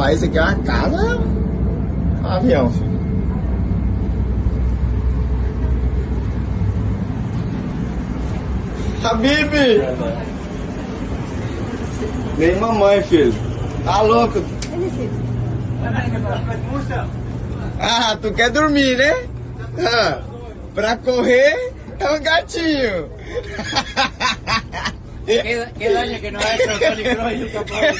Rapaz, isso aqui é uma casa, é um avião, filho. Habib! Nem mamãe, filho. Tá louco? Ah, tu quer dormir, né? Ah, pra correr é um gatinho. ¿Qué daño que nos ha hecho el Tony Kroos y el campeón?